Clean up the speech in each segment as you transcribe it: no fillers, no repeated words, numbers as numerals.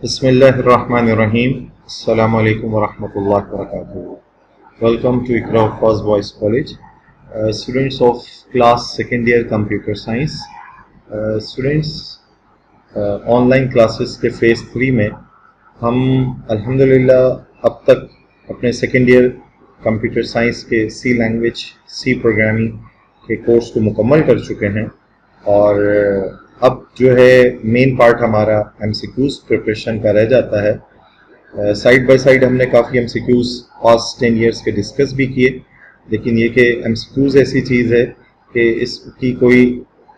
Bismillahirrahmanirrahim. Assalamu alaikum wa rahmatullahi wa barakatuh. Welcome to Iqra First Voice College. Students of class second year computer science. Students online classes के phase 3 में हम अल्हम्दुलिल्लाह अब तक अपने second year computer science के सी language C programming के course को मुकम्मल कर चुके हैं और अब जो है मेन पार्ट हमारा एमसीक्यूज़ प्रिपरेशन का रह जाता है। साइड बाय साइड हमने काफ़ी एमसीक्यूज़ पास्ट 10 ईयर्स के डिस्कस भी किए, लेकिन ये कि एमसीक्यूज़ ऐसी चीज़ है कि इसकी कोई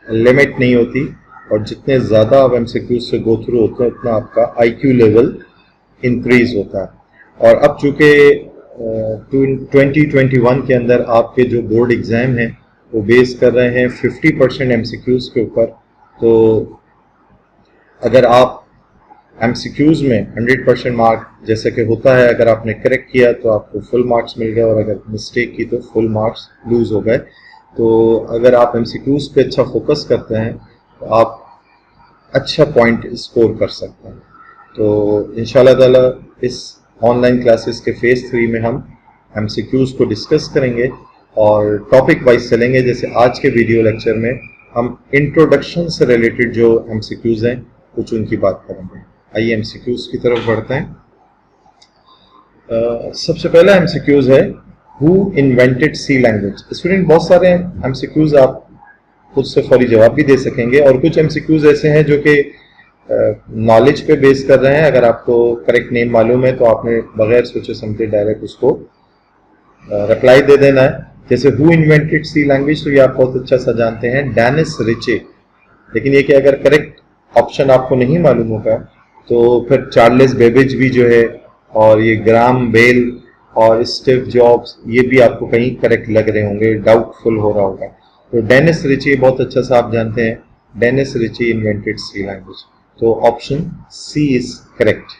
लिमिट नहीं होती और जितने ज़्यादा आप एमसीक्यूज़ से गो थ्रू होते हैं उतना आपका आईक्यू लेवल इंक्रीज़ होता है। और अब चूँकि 2021 के अंदर आपके जो बोर्ड एग्ज़ाम हैं वो बेस कर रहे हैं 50% एमसीक्यूज़ के ऊपर, तो अगर आप एमसीक्यूज़ में 100% मार्क जैसे कि होता है, अगर आपने करेक्ट किया तो आपको फुल मार्क्स मिल गए और अगर मिस्टेक की तो फुल मार्क्स लूज़ हो गए। तो अगर आप एमसीक्यूज़ पे अच्छा फोकस करते हैं तो आप अच्छा पॉइंट स्कोर कर सकते हैं। तो इंशाल्लाह ताला इस ऑनलाइन क्लासेस के फेज़ 3 में हम एमसीक्यूज़ को डिस्कस करेंगे और टॉपिक वाइज चलेंगे। जैसे आज के वीडियो लेक्चर में हम इंट्रोडक्शन से रिलेटेड जो एमसीक्यूज़ हैं कुछ उनकी बात करेंगे। आइए एमसीक्यूज़ की तरफ बढ़ते हैं। सबसे पहला एमसीक्यूज़ है who invented C language. Student बहुत सारे एमसीक्यूज़ आप खुद से फौरी जवाब भी दे सकेंगे और कुछ एमसीक्यूज़ ऐसे हैं जो कि नॉलेज पे बेस कर रहे हैं। अगर आपको करेक्ट नेम मालूम है तो आपने बगैर सोचे समझे डायरेक्ट उसको रिप्लाई दे देना है। जैसे हु इन्वेंटेड सी लैंग्वेज, तो ये आप बहुत अच्छा सा जानते हैं, डेनिस रिचे। लेकिन ये कि अगर करेक्ट ऑप्शन आपको नहीं मालूम होगा तो फिर चार्ल्स बेबेज भी जो है और ये ग्राम बेल और स्टीव जॉब्स, ये भी आपको कहीं करेक्ट लग रहे होंगे, डाउटफुल हो रहा होगा। तो डेनिस रिचे बहुत अच्छा सा आप जानते हैं, Dennis Ritchie invented C language. तो option C is correct.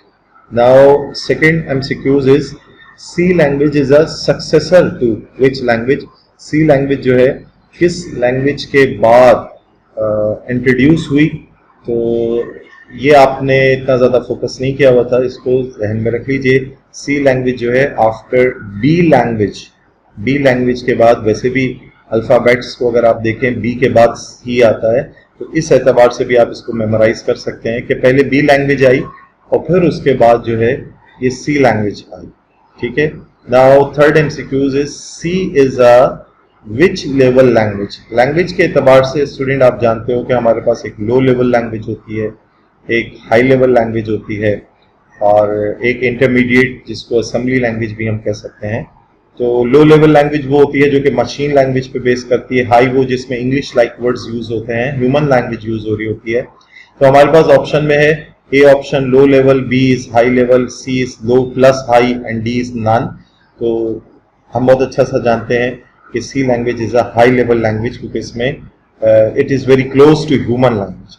Now second MCQs is C language is a successor to which language. C language जो है किस लैंग्वेज के बाद इंट्रोड्यूस हुई, तो ये आपने इतना ज़्यादा फोकस नहीं किया हुआ था, इसको ध्यान में रख लीजिए। सी लैंग्वेज जो है after B language, B language के बाद, वैसे भी अल्फ़ाबेट्स को अगर आप देखें बी के बाद ही आता है, तो इस एतबार से भी आप इसको मेमोराइज कर सकते हैं कि पहले बी लैंग्वेज आई और फिर उसके बाद जो है ये सी लैंग्वेज आई। ठीक है। Now third MCQs is C is a which level language. Language के एतबार से स्टूडेंट आप जानते हो कि हमारे पास एक लो लेवल लैंग्वेज होती है, एक हाई लेवल लैंग्वेज होती है और एक इंटरमीडिएट जिसको असेंबली लैंग्वेज भी हम कह सकते हैं। तो लो लेवल लैंग्वेज वो होती है जो कि मशीन लैंग्वेज पे बेस करती है, हाई वो जिसमें इंग्लिश लाइक वर्ड्स यूज होते हैं, ह्यूमन लैंग्वेज यूज हो रही होती है। तो हमारे पास ऑप्शन में है A option low level, B is high level, C is low plus high and D is none. तो हम बहुत अच्छा सा जानते हैं कि C language is a high level language क्योंकि इसमें it is very close to human language,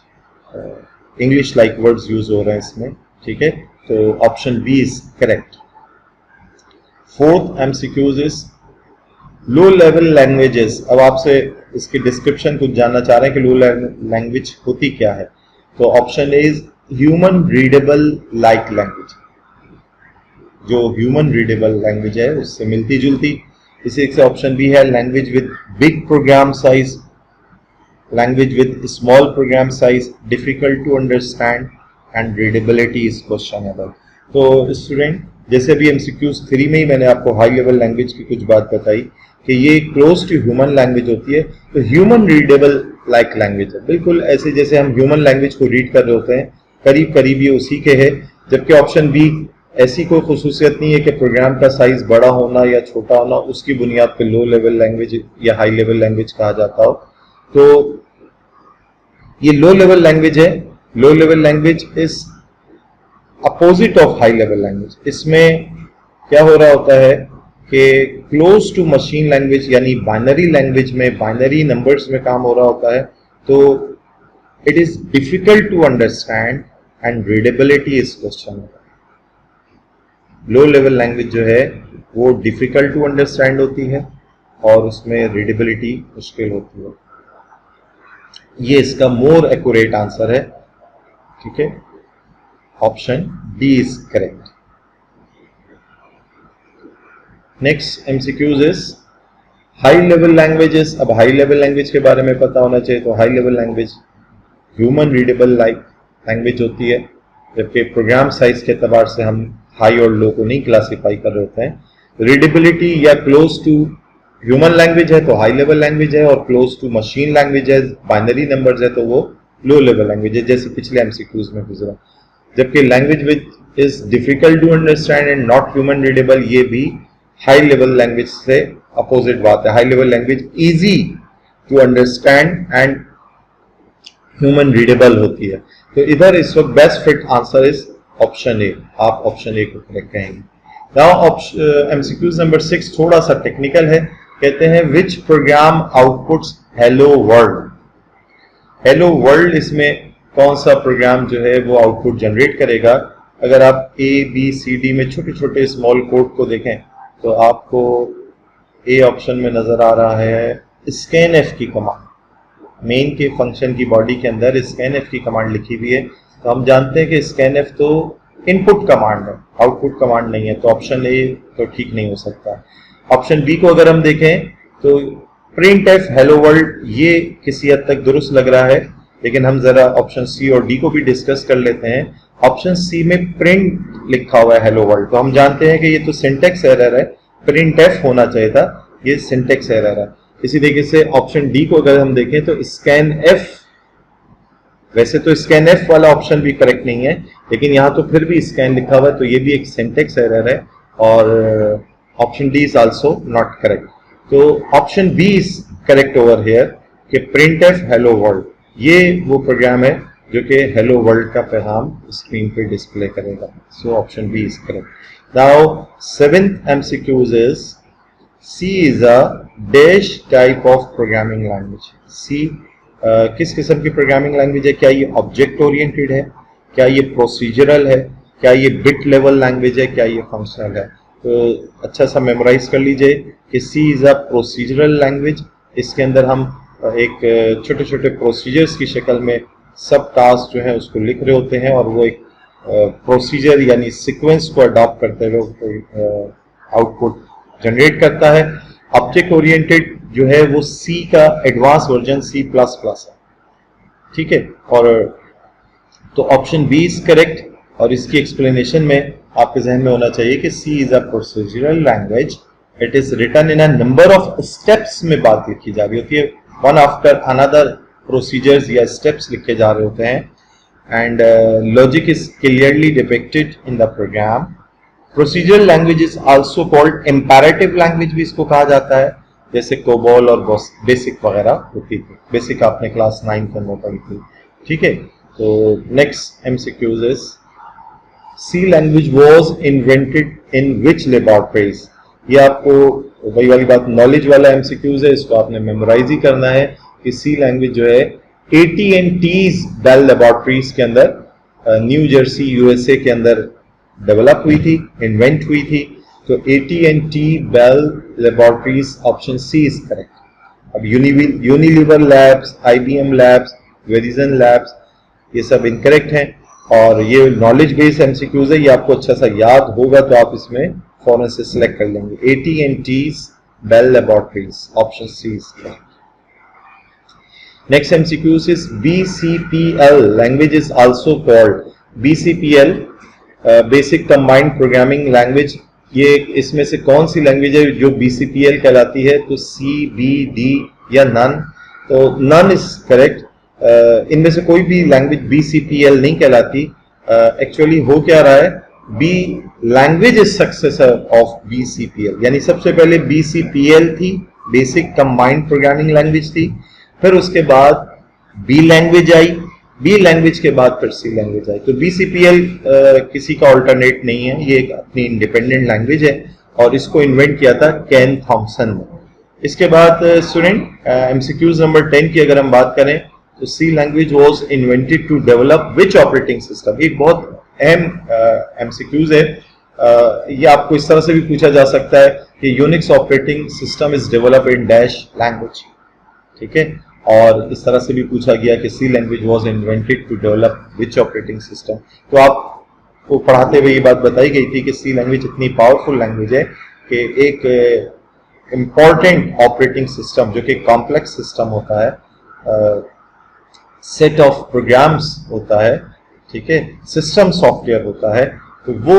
English like words use हो रहे हैं इसमें। ठीक है, तो option B is correct. Fourth MCQs is low level languages. अब आपसे इसकी डिस्क्रिप्शन कुछ जानना चाह रहे हैं कि लो लैंग्वेज होती क्या है। तो option is human readable like language, जो ह्यूमन रीडेबल लैंग्वेज है उससे मिलती जुलती। इसी से ऑप्शन बी है language with big program size, language with small program size, difficult to understand and readability is questionable. तो स्टूडेंट जैसे भी एमसीक्यूज 3 में ही मैंने आपको हाई लेवल लैंग्वेज की कुछ बात बताई कि ये क्लोज टू ह्यूमन लैंग्वेज होती है, तो ह्यूमन रीडेबल लाइक लैंग्वेज है, बिल्कुल ऐसे जैसे हम ह्यूमन लैंग्वेज को रीड कर रहे होते हैं, करीब करीब ये उसी के है। जबकि ऑप्शन बी ऐसी कोई खुसूसियत नहीं है कि प्रोग्राम का साइज बड़ा होना या छोटा होना उसकी बुनियाद पर लो लेवल लैंग्वेज या हाई लेवल लैंग्वेज कहा जाता हो। तो ये लो लेवल लैंग्वेज है। Low level language is opposite of high level language. इसमें क्या हो रहा होता है कि क्लोज टू मशीन लैंग्वेज यानी बाइनरी लैंग्वेज में, बाइनरी नंबर्स में काम हो रहा होता है, तो it is difficult to understand and readability is question. Low level language जो है वो डिफिकल्ट टू अंडरस्टैंड होती है और उसमें रीडेबिलिटी मुश्किल होती है। ये इसका मोर एक्यूरेट आंसर है। ठीक है, option D is correct. Next MCQs is high level languages. अब हाई लेवल लैंग्वेज के बारे में पता होना चाहिए. तो high level language human readable language होती है, जबकि प्रोग्राम साइज के एतबार से हम हाई और लो को नहीं क्लासीफाई कर रहे होते हैं. रीडेबिलिटी या क्लोज टू ह्यूमन लैंग्वेज है तो हाई लेवल लैंग्वेज है, और क्लोज टू मशीन लैंग्वेज है, बाइनरी नंबर्स है तो वो लो लेवल लैंग्वेज है, जैसे पिछले एमसीक्यूज में गुजरा. जबकि language which is difficult to understand and not human readable, ये भी हाई लेवल लैंग्वेज से अपोजिट बात है. High level language easy to understand and human readable होती है. तो इधर इस वक्त best fit answer is option A. आप ऑप्शन ए को करेक्ट कहेंगे. नाउ एमसीक्यूज नंबर 6 थोड़ा सा टेक्निकल है. कहते हैं विच programme outputs hello world. Hello world, इसमें कौन सा प्रोग्राम जो है वो आउटपुट जनरेट करेगा. अगर आप ए बी सी डी में छोटे छोटे स्मॉल कोड को देखें तो आपको ए ऑप्शन में नजर आ रहा है स्कैन एफ की कमांड. मेन के फंक्शन की बॉडी के अंदर स्कैन एफ की कमांड लिखी हुई है. तो हम जानते हैं कि स्कैन एफ तो इनपुट कमांड है, आउटपुट कमांड नहीं है. तो ऑप्शन ए तो ठीक नहीं हो सकता. ऑप्शन बी को अगर हम देखें तो प्रिंट एफ हेलो वर्ल्ड, ये किसी हद तक दुरुस्त लग रहा है, लेकिन हम जरा ऑप्शन सी और डी को भी डिस्कस कर लेते हैं. ऑप्शन सी में प्रिंट लिखा हुआ है हेलो वर्ल्ड, तो हम जानते हैं कि ये तो सिंटेक्स एरर है, प्रिंट एफ होना चाहिए था, ये सिंटेक्स एरर है. इसी तरीके से ऑप्शन डी को अगर हम देखें तो स्कैन एफ, वैसे तो स्कैन एफ वाला ऑप्शन भी करेक्ट नहीं है, लेकिन यहां तो फिर भी स्कैन लिखा हुआ है, तो ये भी एक सिंटेक्स एरर है, और option D is also not correct. तो option B is correct over here कि प्रिंट एफ हेलो वर्ल्ड, ये वो प्रोग्राम है जो कि हेलो वर्ल्ड का पैगाम स्क्रीन पे डिस्प्ले करेगा. So option B is correct. Now 7th MCQs is C is a dash type of programming language. C किस किस्म की प्रोग्रामिंग लैंग्वेज है. क्या ये ऑब्जेक्ट ओरिएंटेड है, क्या ये प्रोसीजरल है, क्या ये बिट लेवल लैंग्वेज है, क्या ये फंक्शनल है. तो अच्छा सा मेमोराइज कर लीजिए कि C is a procedural language. इसके अंदर हम एक छोटे छोटे प्रोसीजर्स की शक्ल में सब टास्क जो है उसको लिख रहे होते हैं, और वो एक प्रोसीजर यानी सीक्वेंस को अडॉप्ट करते हुए आउटपुट जनरेट करता है. ऑब्जेक्ट ओरिएंटेड जो है वो C का एडवांस वर्जन C++ है. ठीक है, और तो ऑप्शन बी इज करेक्ट. और इसकी एक्सप्लेनेशन में आपके जहन में होना चाहिए कि C is a procedural language. It is written in a number of steps में बात लिखी जा रही होती है, वन आफ्टर अनदर प्रोसीजर्स या स्टेप्स लिखे जा रहे होते हैं. And logic is clearly depicted in the program. Procedural language is also called imperative language भी इसको कहा जाता है, जैसे कोबोल और बेसिक वगैरह होती थी. बेसिक आपने क्लास 9 के अंदर पढ़ी थी. ठीक है, तो next MCQs is C language was invented in which laboratories. ये आपको वही वाली बात, नॉलेज वाला एमसीक्यूज है, इसको आपने मेमोराइज ही करना है कि सी लैंग्वेज जो है AT&T's बेल लेबोरेटरीज के अंदर न्यू जर्सी यूएसए के अंदर डेवलप हुई थी, इन्वेंट हुई थी. तो AT&T Bell laboratories option C is correct. अब Unilever labs, IBM labs, Verizon labs, ये सब इनकरेक्ट हैं. और ये नॉलेज बेस्ड एमसीक्यूज है, ये आपको अच्छा सा याद होगा तो आप इसमें फौरन से सिलेक्ट कर लेंगे. AT&T's Bell laboratories option C is correct. Next MCQs is BCPL language is also called BCPL Basic Combined Programming Language. ये इसमें से कौन सी लैंग्वेज है जो BCPL कहलाती है. तो C, B, D या none. तो none is correct. इनमें से कोई भी लैंग्वेज BCPL नहीं कहलाती. एक्चुअली हो क्या रहा है, B language is successor of BCPL. यानी सबसे पहले BCPL थी, बेसिक कंबाइंड प्रोग्रामिंग लैंग्वेज थी, फिर उसके बाद बी लैंग्वेज आई, बी लैंग्वेज के बाद फिर सी लैंग्वेज आई. तो BCPL किसी का ऑल्टरनेट नहीं है, ये एक अपनी इंडिपेंडेंट लैंग्वेज है, और इसको इन्वेंट किया था केन थॉमसन ने. इसके बाद स्टूडेंट एमसीक्यूज नंबर 10 की अगर हम बात करें तो C language was invented to develop which operating system. एक बहुत अहम एमसीक्यूज है. ये आपको इस तरह से भी पूछा जा सकता है कि Unix operating system is develop in dash language. ठीक है, और इस तरह से भी पूछा गया कि C language was invented to develop which operating system. तो आप को पढ़ाते हुए ये बात बताई गई थी कि सी लैंग्वेज इतनी पावरफुल लैंग्वेज है कि एक इम्पॉर्टेंट ऑपरेटिंग सिस्टम जो कि कॉम्प्लेक्स सिस्टम होता है, सेट ऑफ प्रोग्राम्स होता है, ठीक है, सिस्टम सॉफ्टवेयर होता है, तो वो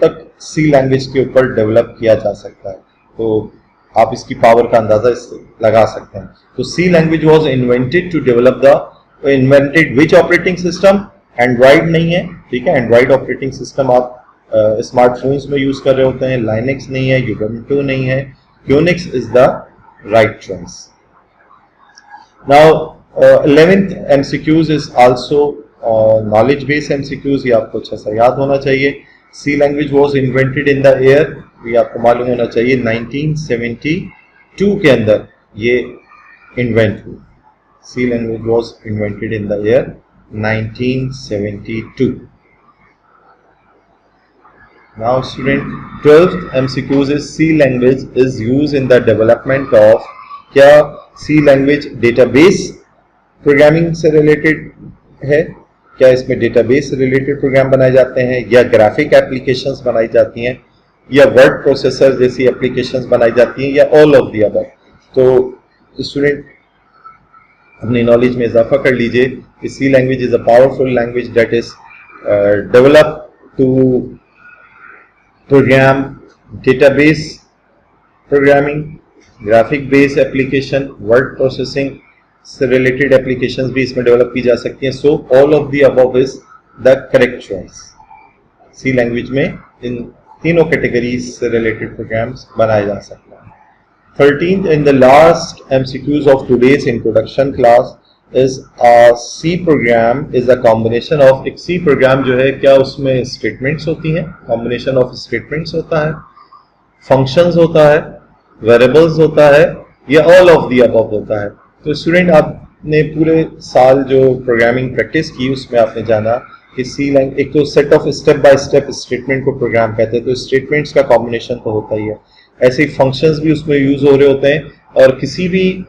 तक सी लैंग्वेज के ऊपर डेवलप किया जा सकता है। तो आप इसकी पावर का अंदाजा इससे लगा सकते हैं। तो C language was invented to develop the invented which operating system, Android नहीं है, ठीक है, एंड्रॉइड ऑपरेटिंग सिस्टम आप स्मार्टफोन्स में यूज कर रहे होते हैं, लाइनेक्स नहीं है, यूबंटू नहीं है, Unix is the right choice. Now 11th MCQs is also knowledge based MCQs, ये आपको अच्छा सा याद होना चाहिए। C language was invented in the year, ये आपको मालूम होना चाहिए 1972 के अंदर ये इन्वेंट हुई। C language was invented in the year 1972। Now student 12th MCQs is C language is used in the development of, क्या सी लैंग्वेज डेटाबेस प्रोग्रामिंग से रिलेटेड है, क्या इसमें डेटाबेस से रिलेटेड प्रोग्राम बनाए जाते हैं, या ग्राफिक एप्लीकेशंस बनाई जाती हैं, या वर्ड प्रोसेसर जैसी एप्लीकेशंस बनाई जाती हैं, या ऑल ऑफ द अबव। तो स्टूडेंट अपनी नॉलेज में इजाफा कर लीजिए कि C language is a powerful language that is develop to program database programming, graphic base application, word processing से रिलेटेड एप्लीकेशंस भी इसमें डेवलप की जा सकती हैं। So all of the above is the correct choice. C language में इन तीनों कैटेगरीज से रिलेटेड प्रोग्राम्स बनाए जा सकते हैं। 13th in the last MCQs of today's introduction class is a C program is a combination of, एक C program जो है क्या उसमें स्टेटमेंट्स होती हैं, कॉम्बिनेशन ऑफ स्टेटमेंट्स होता है, फंक्शंस होता है, वेरिएबल्स होता है, या ऑल ऑफ द अबव होता है। तो स्टूडेंट आपने पूरे साल जो प्रोग्रामिंग प्रैक्टिस की उसमें आपने जाना कि सी लैंग्वेज एक तो set of step by step statement को प्रोग्राम कहते हैं, तो स्टेटमेंट्स का कॉम्बिनेशन तो होता ही है, ऐसे ही फंक्शंस भी उसमें यूज हो रहे होते हैं, और किसी भी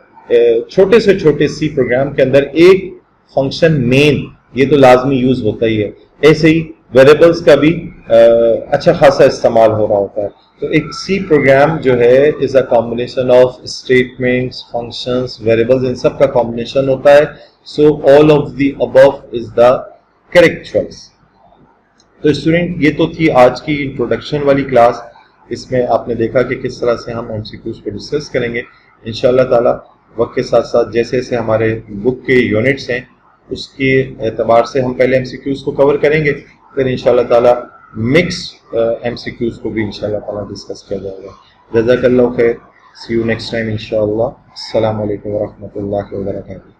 छोटे से छोटे सी प्रोग्राम के अंदर एक फंक्शन मेन ये तो लाजमी यूज होता ही है। ऐसे ही वेरिएबल्स का भी अच्छा खासा इस्तेमाल हो रहा होता है। तो एक सी प्रोग्राम जो है is a combination of statements, functions, variables, इन सब का कॉम्बिनेशन होता है। So all of the above is the correct choice. तो स्टूडेंट ये तो थी आज की इंट्रोडक्शन वाली क्लास। इसमें आपने देखा कि किस तरह से हम MCQs को डिस्कस करेंगे। इंशाल्लाह ताला वक्त के साथ साथ जैसे जैसे हमारे बुक के यूनिट्स हैं उसके एतबार से हम पहले MCQs को कवर करेंगे, फिर इंशाल्लाह ताला मिक्स MCQs को भी इंशाल्लाह ताला डिस्कस किया जाएगा। जज़ाकल्लाहु खैर, सी यू नेक्स्ट टाइम इंशाल्लाह। अस्सलामु अलैकुम व रहमतुल्लाहि व बरकातुहू।